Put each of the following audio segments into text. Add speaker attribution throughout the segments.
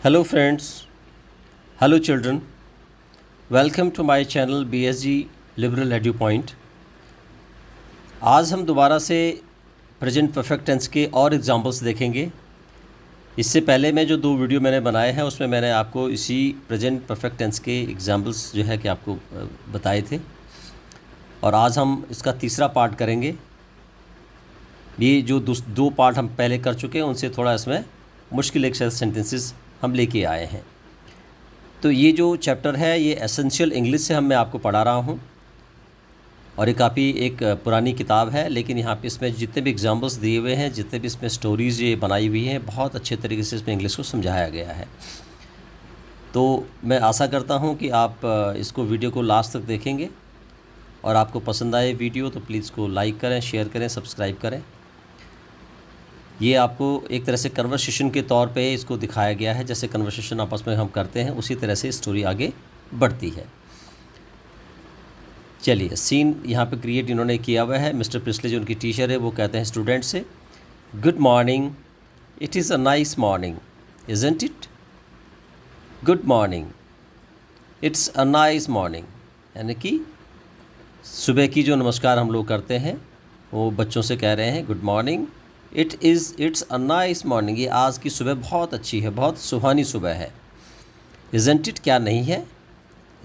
Speaker 1: Hello friends, hello children, welcome to my channel BSG Liberal Edu Point। आज हम दोबारा से प्रेजेंट परफेक्ट टेंस के और एग्जांपल्स देखेंगे। इससे पहले मैं जो 2 वीडियो मैंने बनाए हैं उसमें मैंने आपको इसी प्रेजेंट परफेक्ट टेंस के एग्जांपल्स जो है कि आपको बताए थे, और आज हम इसका तीसरा पार्ट करेंगे। ये जो 2 पार्ट हम पहले कर चुके हैं उनसे थोड़ा इसमें मुश्किल एक सेंटेंसेस हम लेके आए हैं। तो ये जो चैप्टर है ये एसेंशियल इंग्लिश से मैं आपको पढ़ा रहा हूँ, और ये काफ़ी एक पुरानी किताब है, लेकिन यहाँ पे इसमें जितने भी एग्जांपल्स दिए हुए हैं, जितने भी इसमें स्टोरीज़ ये बनाई हुई हैं, बहुत अच्छे तरीके से इसमें इंग्लिश को समझाया गया है। तो मैं आशा करता हूँ कि आप इसको वीडियो को लास्ट तक देखेंगे, और आपको पसंद आए वीडियो तो प्लीज़ को लाइक करें, शेयर करें, सब्सक्राइब करें। ये आपको एक तरह से कन्वर्सेशन के तौर पे इसको दिखाया गया है, जैसे कन्वर्सेशन आपस में हम करते हैं उसी तरह से स्टोरी आगे बढ़ती है। चलिए, सीन यहाँ पे क्रिएट इन्होंने किया हुआ है। मिस्टर प्रिस्ले जो उनकी टीचर है वो कहते हैं स्टूडेंट से, good morning, it is a nice morning isn't it. Good morning, it's a nice morning, यानी कि सुबह की जो नमस्कार हम लोग करते हैं वो बच्चों से कह रहे हैं good morning, it's a nice morning, ये आज की सुबह बहुत अच्छी है, बहुत सुहानी सुबह है। इज़न्ट इट, क्या नहीं है,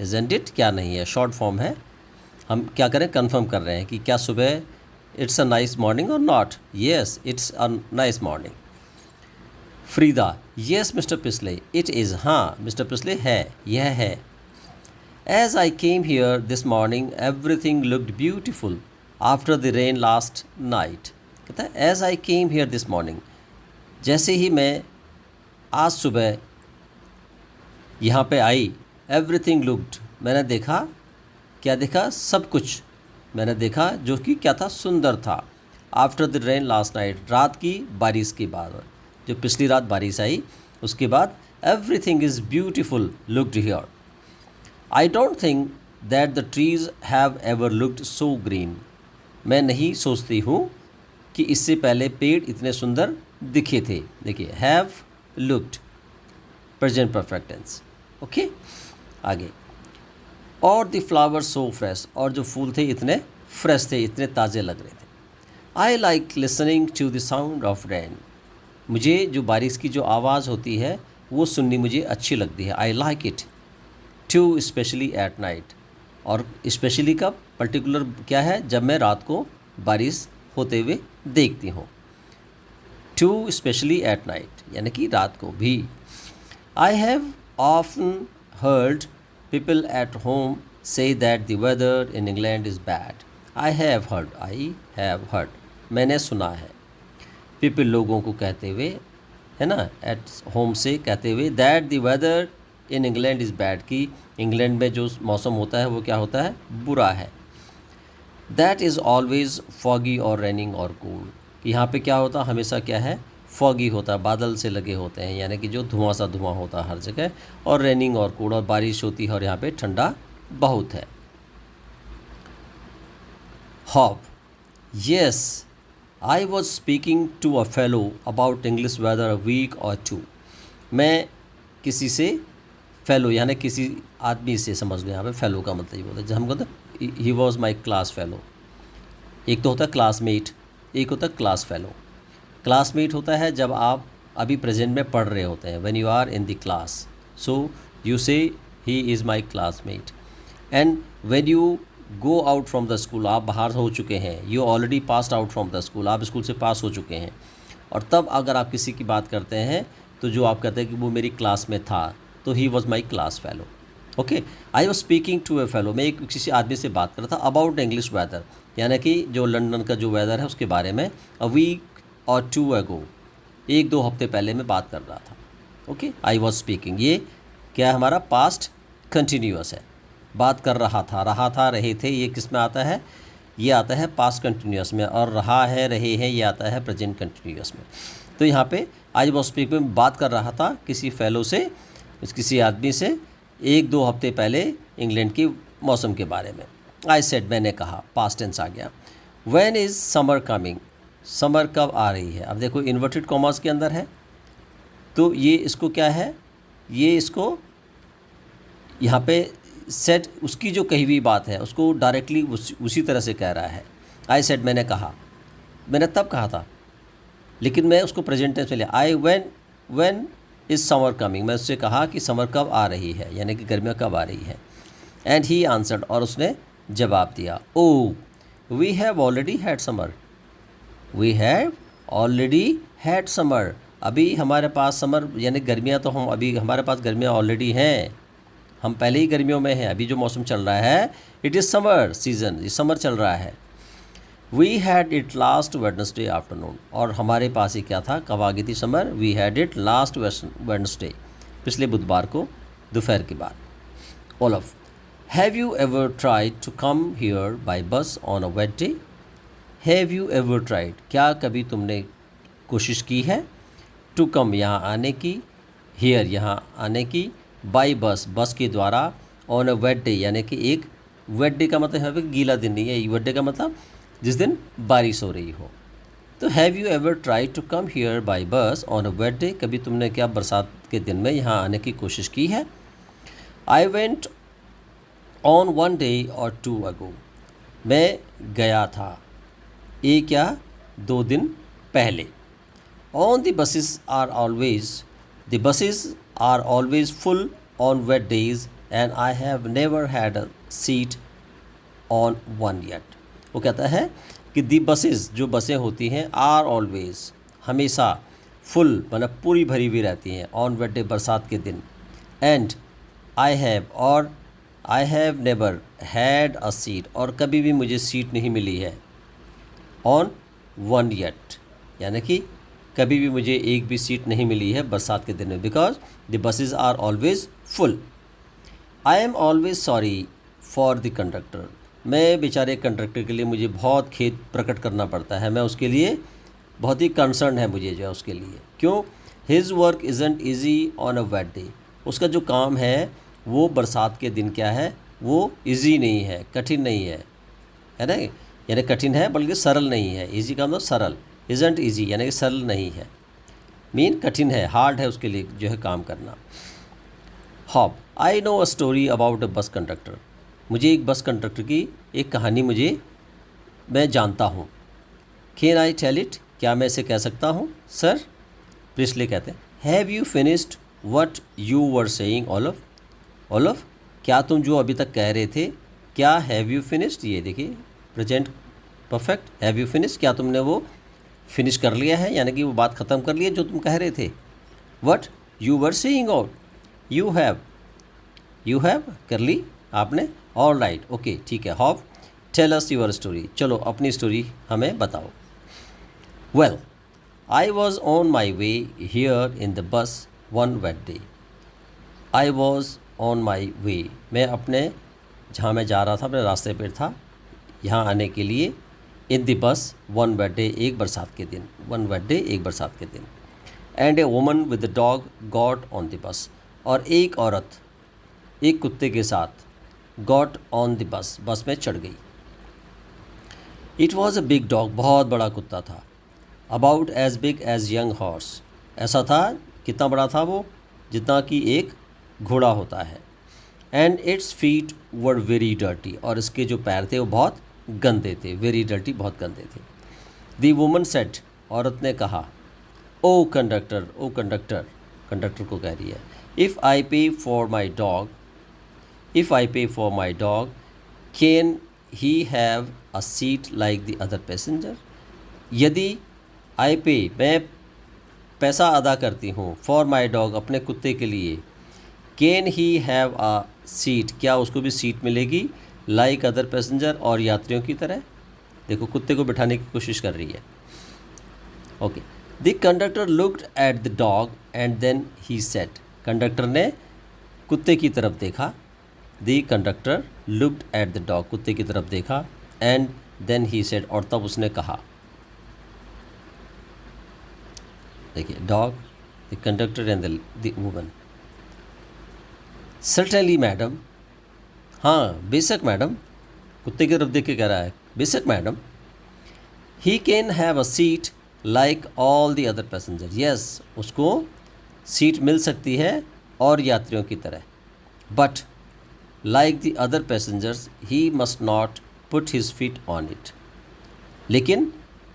Speaker 1: इज़न्ट इट क्या नहीं है, शॉर्ट फॉर्म है। हम क्या करें, कंफर्म कर रहे हैं कि क्या सुबह इट्स अ नाइस मॉर्निंग और not. Yes, it's a nice morning. Frida, yes mister Pisley, it is, हाँ मिस्टर पिस्ले है, यह है। As I came here this morning everything looked beautiful after the rain last night. कहता है as I came here this morning, जैसे ही मैं आज सुबह यहाँ पे आई, एवरीथिंग लुक्ड, मैंने देखा, क्या देखा, सब कुछ मैंने देखा जो कि क्या था, सुंदर था। After the rain last night, रात की बारिश के बाद, जो पिछली रात बारिश आई उसके बाद, everything is beautiful looked here. I don't think that the trees have ever looked so green, मैं नहीं सोचती हूँ कि इससे पहले पेड़ इतने सुंदर दिखे थे। देखिए, have looked, present perfect tense. Okay, आगे, और द फ्लावर्स सो फ्रेश, और जो फूल थे इतने फ्रेश थे, इतने ताज़े लग रहे थे। I like listening to the sound of rain, मुझे जो बारिश की जो आवाज़ होती है वो सुननी मुझे अच्छी लगती है। I like it too, especially at night, और स्पेशली कब, पर्टिकुलर क्या है, जब मैं रात को बारिश होते हुए देखती हूँ। टू स्पेशली एट नाइट, यानी कि रात को भी। I have often heard people at home से that the weather in England is bad. I have heard, मैंने सुना है, पीपल लोगों को कहते हुए, है ना, एट होम से कहते हुए, that the weather in England is bad, कि इंग्लैंड में जो मौसम होता है वो क्या होता है, बुरा है। दैट इज़ ऑलवेज़ फॉगी और रेनिंग और कूल, यहाँ पे क्या होता, हमेशा क्या है, फॉगी होता है, बादल से लगे होते हैं, यानी कि जो धुआं सा धुआं होता है हर जगह, और रेनिंग और कूल, और बारिश होती है, और यहाँ पे ठंडा बहुत है। Hope, yes I was speaking to a fellow about English weather a week or 2, मैं किसी से, फेलो यानी किसी आदमी से, समझ लो यहाँ पे फेलो का मतलब ये होता है, जब हम कहते हैं ही वॉज माई क्लास फेलो। एक तो होता है क्लासमेट, एक होता है क्लास फेलो। क्लासमेट होता है जब आप अभी प्रेजेंट में पढ़ रहे होते हैं, when you are in the class, so you say he is my classmate. And when you go out from the school, आप बाहर हो चुके हैं, you already passed out from the school, आप स्कूल से पास हो चुके हैं, और तब अगर आप किसी की बात करते हैं तो जो आप कहते हैं कि वो मेरी क्लास में था, तो he was my class fellow. Okay, I was speaking to a fellow, मैं एक किसी आदमी से बात कर रहा था, अबाउट इंग्लिश वेदर, यानी कि जो लंदन का जो वेदर है उसके बारे में, अ वीक और 2 अगो, 1-2 हफ्ते पहले मैं बात कर रहा था। ओके, आई वॉज स्पीकिंग, ये क्या है, हमारा पास्ट कंटिन्यूअस है, बात कर रहा था, रहे थे, ये किस में आता है, ये आता है पास्ट कंटिन्यूअस में, और रहा है, रहे हैं, ये आता है प्रेजेंट कंटिन्यूअस में। तो यहाँ पे आई वॉज स्पीकिंग में बात कर रहा था किसी फेलो से, किसी आदमी से, 1-2 हफ्ते पहले इंग्लैंड की मौसम के बारे में। आई सेड, मैंने कहा, पास्ट टेंस आ गया। When is summer coming, summer कब आ रही है। अब देखो इन्वर्टेड कॉमर्स के अंदर है, तो ये इसको क्या है, ये इसको यहाँ पे सेड, उसकी जो कही हुई बात है उसको डायरेक्टली उसी तरह से कह रहा है। आई सेड, मैंने कहा, मैंने तब कहा था, लेकिन मैं उसको प्रेजेंट टेंस में लिया। I when is summer coming, मैं उससे कहा कि समर कब आ रही है, यानी कि गर्मियाँ कब आ रही है। एंड ही आंसर्ड, और उसने जवाब दिया, oh we have already had summer, we have already had summer, अभी हमारे पास समर यानी गर्मियाँ तो हम अभी हमारे पास गर्मियाँ ऑलरेडी हैं, हम पहले ही गर्मियों में हैं। अभी जो मौसम चल रहा है इट इज़ समर सीज़न, ये समर चल रहा है। We had it last Wednesday afternoon, और हमारे पास ही क्या था, कब आ गई थी summer, we had it last Wednesday, पिछले बुधवार को दोपहर के बाद। Olaf, have you ever tried to come here by bus on a wet day, have you ever tried, क्या कभी तुमने कोशिश की है, टू कम यहाँ आने की, हियर यहाँ आने की, बाई बस बस के द्वारा, ऑन अ वेट डे यानी कि एक वेट डे का मतलब है गीला दिन नहीं है, वेट डे का मतलब जिस दिन बारिश हो रही हो। तो have you ever try to come here by bus on a wet day, कभी तुमने क्या बरसात के दिन में यहाँ आने की कोशिश की है। I went on one day or two ago, मैं गया था एक या 2 दिन पहले। On the buses are always full on wet days and I have never had a seat on one yet. वो कहता है कि दी बसेस, जो बसें होती हैं, आर ऑलवेज, हमेशा, फुल मतलब पूरी भरी हुई रहती हैं, ऑन वेट डे बरसात के दिन, and I have never had a seat, और कभी भी मुझे सीट नहीं मिली है, ऑन वन येट यानी कि कभी भी मुझे एक भी सीट नहीं मिली है बरसात के दिन में, because the buses are always full. I am always sorry for the conductor, मैं बेचारे कंडक्टर के लिए मुझे बहुत खेद प्रकट करना पड़ता है, मैं उसके लिए बहुत ही कंसर्न है मुझे जो है उसके लिए। क्यों? His work isn't easy on a wet day, उसका जो काम है वो बरसात के दिन क्या है, वो ईजी नहीं है, कठिन नहीं है ना, यानी कठिन है बल्कि सरल नहीं है। ईजी का मतलब सरल, इज़ंट ईजी यानी कि सरल नहीं है, मीन कठिन है, हार्ड है उसके लिए जो है काम करना। Hop, I know a story about a bus conductor, मुझे एक बस कंडक्टर की एक कहानी मैं जानता हूँ। कैन आई टेल इट, क्या मैं इसे कह सकता हूँ सर? प्रिस्ले कहते हैं, have you finished what you were saying Olaf, Olaf क्या तुम जो अभी तक कह रहे थे, क्या हैव यू फिनिश्ड, ये देखिए present perfect, have you finished, क्या तुमने वो फिनिश कर लिया है, यानी कि वो बात ख़त्म कर ली है जो तुम कह रहे थे। What you were saying out, you have कर ली आपने, ऑल राइट, ओके ठीक है। Hop, tell us your story, चलो अपनी स्टोरी हमें बताओ। Well, I was on my way here in the bus one wet day, I was on my way, मैं अपने जहाँ मैं जा रहा था अपने रास्ते पर था यहाँ आने के लिए, in the bus one wet day, एक बरसात के दिन, वन वेट डे एक बरसात के दिन, and a woman with the dog got on the bus, और एक औरत एक कुत्ते के साथ गॉट ऑन द बस, बस में चढ़ गई। It was a big dog, बहुत बड़ा कुत्ता था, about as big as young horse, ऐसा था, कितना बड़ा था वो, जितना कि एक घोड़ा होता है। And its feet were very dirty, और इसके जो पैर थे वो बहुत गंदे थे, वेरी डर्टी, बहुत गंदे थे। दी वुमन सेड, औरत ने कहा, oh conductor, oh conductor, conductor को कह रही है, if I pay for my dog, if I pay for my dog can he have a seat like the other passenger, यदि आई पे, मैं पैसा अदा करती हूँ, फॉर माई डॉग, अपने कुत्ते के लिए, can he have a seat, क्या उसको भी सीट मिलेगी, लाइक अदर पैसेंजर, और यात्रियों की तरह। देखो कुत्ते को बिठाने की कोशिश कर रही है। Okay, the conductor looked at the dog and then he said, conductor ने कुत्ते की तरफ देखा, the conductor looked at the dog, कुत्ते की तरफ देखा, एंड देन ही सेड, और तब उसने कहा, देखिए dog, the conductor and the woman, certainly madam, हाँ बेशक मैडम, कुत्ते की तरफ देख के कह रहा है, बेशक madam. He can have a seat like all the other passenger, yes, उसको सीट मिल सकती है और यात्रियों की तरह, but like the other passengers he must not put his feet on it. लेकिन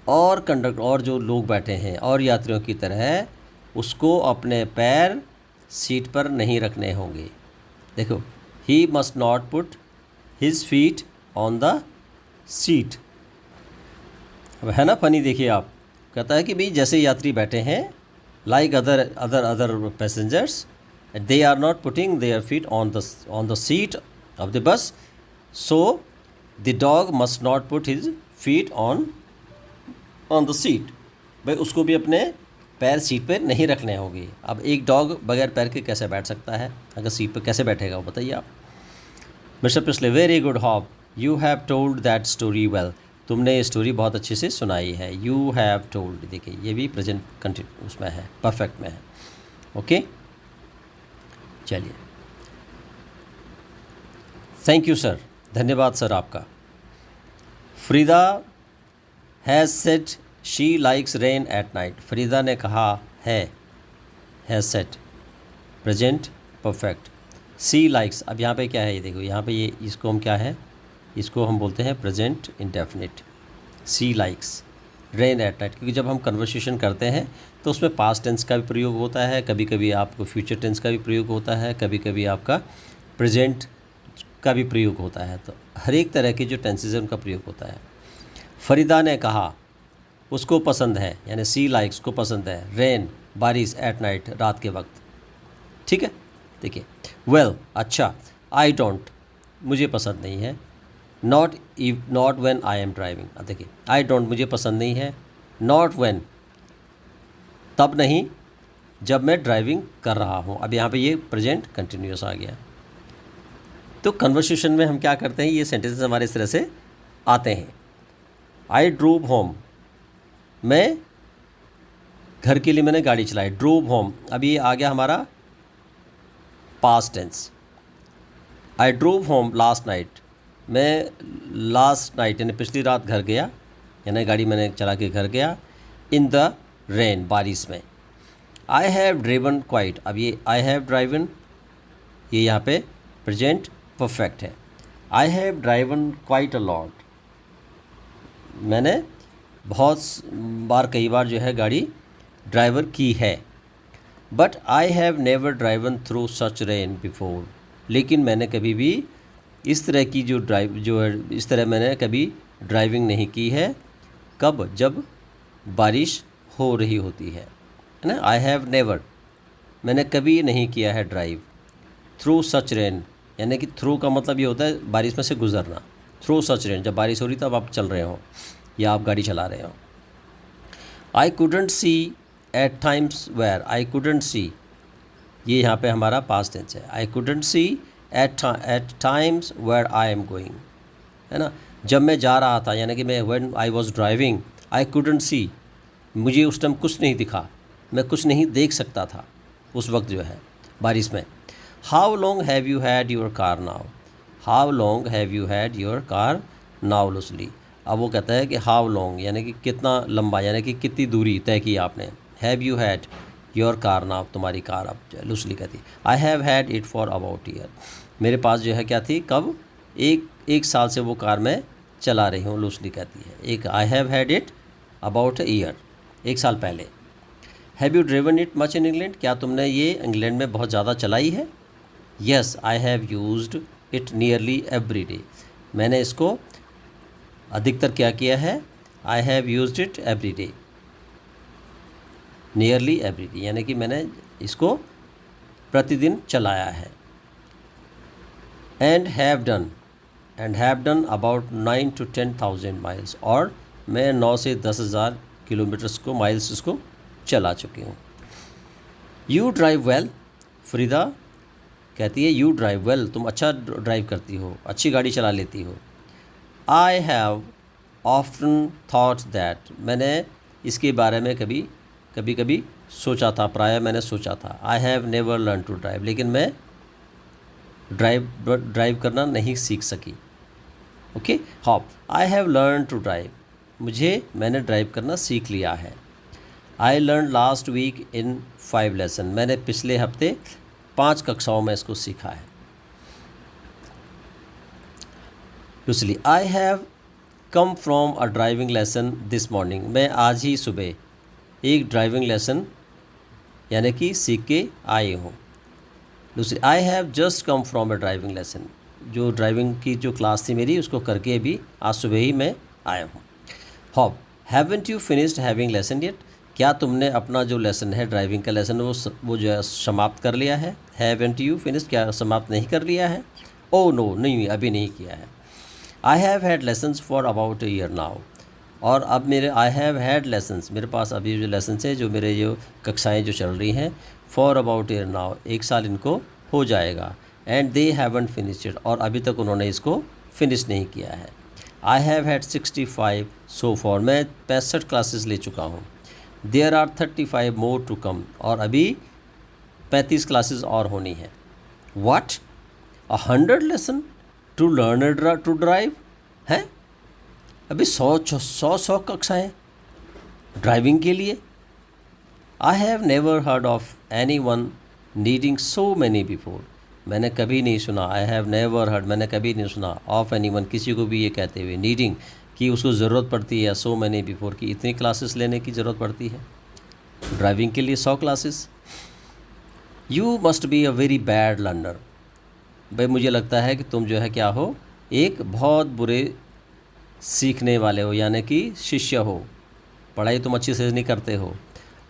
Speaker 1: और कंडक्टर और जो लोग बैठे हैं और यात्रियों की तरह उसको अपने पैर सीट पर नहीं रखने होंगे। देखो, he must not put his feet on the seat. अब है ना फनी, देखिए आप, कहता है कि भाई जैसे यात्री बैठे हैं, like other passengers, they are not putting their feet on the seat of the bus, so the dog must not put his feet on the seat। भाई उसको भी अपने पैर सीट पे नहीं रखने होंगे। अब एक डॉग बगैर पैर के कैसे बैठ सकता है, अगर सीट पे कैसे बैठेगा वो बताइए आप। मिस्टर पिछले, very good hop, you have told that story well. तुमने ये स्टोरी बहुत अच्छे से सुनाई है। यू हैव टोल्ड, देखिए ये भी प्रेजेंट कंटिन्यू उसमें है, परफेक्ट में है। ओके, चलिए, थैंक यू सर, धन्यवाद सर आपका। Farida has said she likes rain at night. Farida ने कहा है, has said present perfect. She likes, अब यहाँ पे क्या है, ये देखो यहाँ पे ये इसको हम क्या है, इसको हम बोलते हैं present indefinite. She likes rain at night, क्योंकि जब हम कन्वर्सेशन करते हैं तो उसमें पास्ट टेंस का भी प्रयोग होता है, कभी कभी आपको फ्यूचर टेंस का भी प्रयोग होता है, कभी कभी आपका प्रेजेंट का भी प्रयोग होता है। तो हर एक तरह के जो टेंसेज हैं उनका प्रयोग होता है। फरीदा ने कहा उसको पसंद है, यानी सी लाइक्स को पसंद है रेन, बारिश, एट नाइट, रात के वक्त। ठीक है, देखिए, वेल अच्छा, आई डोंट, मुझे पसंद नहीं है, not when I am driving. अब देखिए, आई डोंट मुझे पसंद नहीं है, नॉट व्हेन तब नहीं जब मैं ड्राइविंग कर रहा हूँ। अब यहाँ पे ये प्रेजेंट कंटिन्यूस आ गया। तो कन्वर्सेशन में हम क्या करते हैं, ये सेंटेंसेस हमारे इस तरह से आते हैं। आई ड्रोव होम, मैं घर के लिए मैंने गाड़ी चलाई, ड्रोव होम। अब ये आ गया हमारा past tense. I drove home last night, मैं लास्ट नाइट यानी पिछली रात घर गया, यानी गाड़ी मैंने चला के घर गया। इन द रेन, बारिश में। आई हैव ड्रिवन क्वाइट, अब ये आई हैव ड्राइवन ये यहाँ पे प्रेजेंट परफेक्ट है। I have driven quite a lot, मैंने बहुत बार, कई बार जो है गाड़ी ड्राइवर की है। But I have never driven through such rain before, लेकिन मैंने कभी भी इस तरह की जो है इस तरह मैंने कभी ड्राइविंग नहीं की है। कब, जब बारिश हो रही होती है ना। आई हैव नेवर, मैंने कभी नहीं किया है ड्राइव, थ्रू सच रेन, यानी कि थ्रू का मतलब ये होता है बारिश में से गुजरना। थ्रू सच रेन, जब बारिश हो रही तब आप चल रहे हो या आप गाड़ी चला रहे हो। I couldn't see at times where, I couldn't see ये यहाँ पे हमारा पास्ट टेंस है। I couldn't see at times where I am going, है ना। जब मैं जा रहा था, यानी कि मैं when I was driving, I couldn't सी, मुझे उस टाइम कुछ नहीं दिखा, मैं कुछ नहीं देख सकता था उस वक्त जो है बारिश में। How long have you had your car now, how long have you had your car now loosely. अब वो कहता है कि हाउ लॉन्ग यानी कि कितना लंबा, यानी कि कितनी दूरी तय की आपने। Have you had your car now, तुम्हारी कार अब लूसली कहती। आई have had it for about year, मेरे पास जो है क्या थी, कब, एक साल से वो कार मैं चला रही हूँ, लूसली कहती है। एक आई have had it about year, एक साल पहले। Have you driven it much in England, क्या तुमने ये इंग्लैंड में बहुत ज़्यादा चलाई है। Yes I have used it nearly every day, मैंने इसको अधिकतर क्या किया है, I have used it every day, nearly every day, यानी कि मैंने इसको प्रतिदिन चलाया है। And have done about 9 to 10,000 miles, और मैं 9 से 10,000 किलोमीटर्स को, माइल्स इसको चला चुकी हूँ। यू ड्राइव वेल, फरीदा कहती है यू ड्राइव वेल, तुम अच्छा ड्राइव करती हो, अच्छी गाड़ी चला लेती हो। I have often thought that, मैंने इसके बारे में कभी कभी सोचा था, प्रायः मैंने सोचा था। I have never learn to drive, लेकिन मैं ड्राइव करना नहीं सीख सकी। Okay, Hope, I have learn to drive, मैंने ड्राइव करना सीख लिया है। I learn last week in 5 lesson, मैंने पिछले हफ्ते 5 कक्षाओं में इसको सीखा है। दूसरी, I have come from a driving lesson this morning, मैं आज ही सुबह एक ड्राइविंग लेसन यानी कि सीख के आई हूँ। दूसरी, I have just come from a driving lesson, जो ड्राइविंग की जो क्लास थी मेरी उसको करके अभी आज सुबह ही मैं आया हूँ। Hop, haven't you finished having lesson yet, क्या तुमने अपना जो लेसन है ड्राइविंग का लेसन वो जो है समाप्त कर लिया है। हैवेंट यू फिनिश्ड, क्या समाप्त नहीं कर लिया है। ओ नो, नहीं अभी नहीं किया है। I have had lessons for about a year now, और अब मेरे आई हैव हैड लेसन्स, मेरे पास अभी जो लेसन्स है, जो मेरे जो कक्षाएं जो चल रही हैं, फॉर अबाउट ईयर नाउ, 1 साल इनको हो जाएगा। एंड दे हैवंट फिनिश्ड, और अभी तक उन्होंने इसको फिनिश नहीं किया है। I have had 65 so far, मैं 65 क्लासेस ले चुका हूँ। There are 35 more to come, और अभी 35 क्लासेस और होनी है। What, 100 lesson to learn to drive, हैं अभी 100 कक्षाएँ ड्राइविंग के लिए। I have never heard of anyone needing so many before, मैंने कभी नहीं सुना, आई हैव नेवर हर्ड, मैंने कभी नहीं सुना, ऑफ एनी वन, किसी को भी ये कहते हुए, नीडिंग कि उसको ज़रूरत पड़ती है, सो मैनी बिफोर की इतनी क्लासेस लेने की ज़रूरत पड़ती है ड्राइविंग के लिए, 100 classes. You must be a very bad learner, भाई मुझे लगता है कि तुम जो है क्या हो, एक बहुत बुरे सीखने वाले हो, यानी कि शिष्य हो, पढ़ाई तुम अच्छी से नहीं करते हो।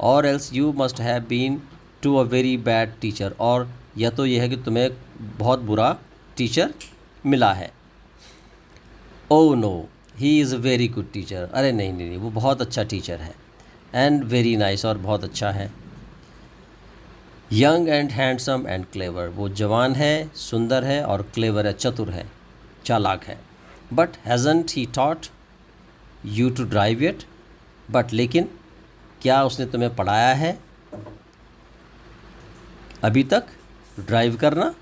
Speaker 1: Or else you must have been to a very bad teacher, और या तो यह है कि तुम्हें बहुत बुरा टीचर मिला है। Oh no, he is a very good teacher, अरे नहीं नहीं नहीं, वो बहुत अच्छा टीचर है। एंड वेरी नाइस, और बहुत अच्छा है। Young and handsome and clever, वो जवान है, सुंदर है, और क्लेवर है, चतुर है, चालाक है। But hasn't he taught you to drive it, but लेकिन क्या उसने तुम्हें पढ़ाया है अभी तक ड्राइव करना।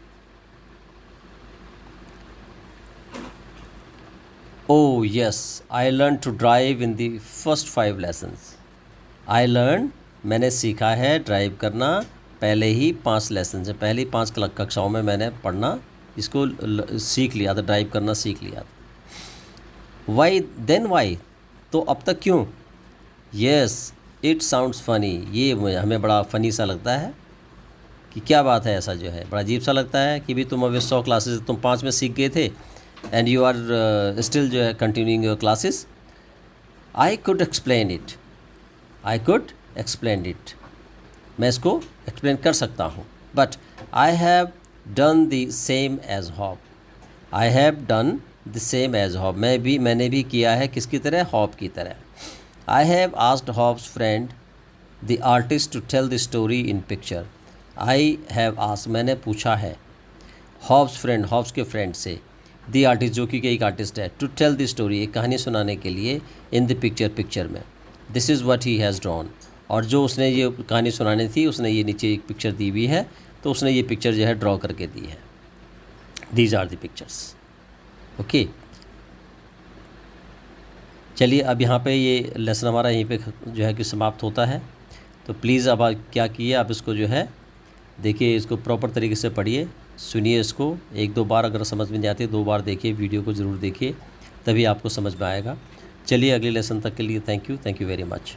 Speaker 1: Oh yes, I learn to drive in the first 5 lessons, I learn, मैंने सीखा है ड्राइव करना पहले ही 5 लेसन से, पहली 5 कक्षाओं में मैंने पढ़ना इसको सीख लिया था, ड्राइव करना सीख लिया था। वाई देन वाई, तो अब तक क्यों। येस इट साउंड्स फ़नी, ये हमें बड़ा फ़नी सा लगता है कि क्या बात है, ऐसा जो है बड़ा अजीब सा लगता है कि भी तुम अभी 100 क्लासेस तुम 5 में सीख गए थे, एंड यू आर स्टिल जो है continuing your classes. I could explain it, I could explain it, मैं इसको एक्सप्लेन कर सकता हूँ। But I have done the same as Hope, I have done the same as Hope, मैंने भी किया है किसकी तरह, हॉप की तरह। I have asked Hope's friend the artist to tell the story in picture, I have asked, मैंने पूछा है हॉप्स फ्रेंड, हॉप्स के फ्रेंड से, द आर्टिस्ट जो कि एक आर्टिस्ट है, टू टेल द स्टोरी, एक कहानी सुनाने के लिए, इन द पिक्चर में, this is what he has drawn, और जो उसने ये कहानी सुनानी थी उसने ये नीचे एक पिक्चर दी हुई है, तो उसने ये पिक्चर जो है ड्रॉ करके दी है। These are the pictures. Okay, चलिए अब यहाँ पे ये लेसन हमारा यहीं पे जो है कि समाप्त होता है। तो प्लीज़ अब आप क्या किए, आप इसको जो है देखिए, इसको प्रॉपर तरीके से पढ़िए, सुनिए इसको 1-2 बार, अगर समझ में नहीं आती 2 बार देखिए, वीडियो को ज़रूर देखिए, तभी आपको समझ में आएगा। चलिए अगले लेसन तक के लिए थैंक यू वेरी मच।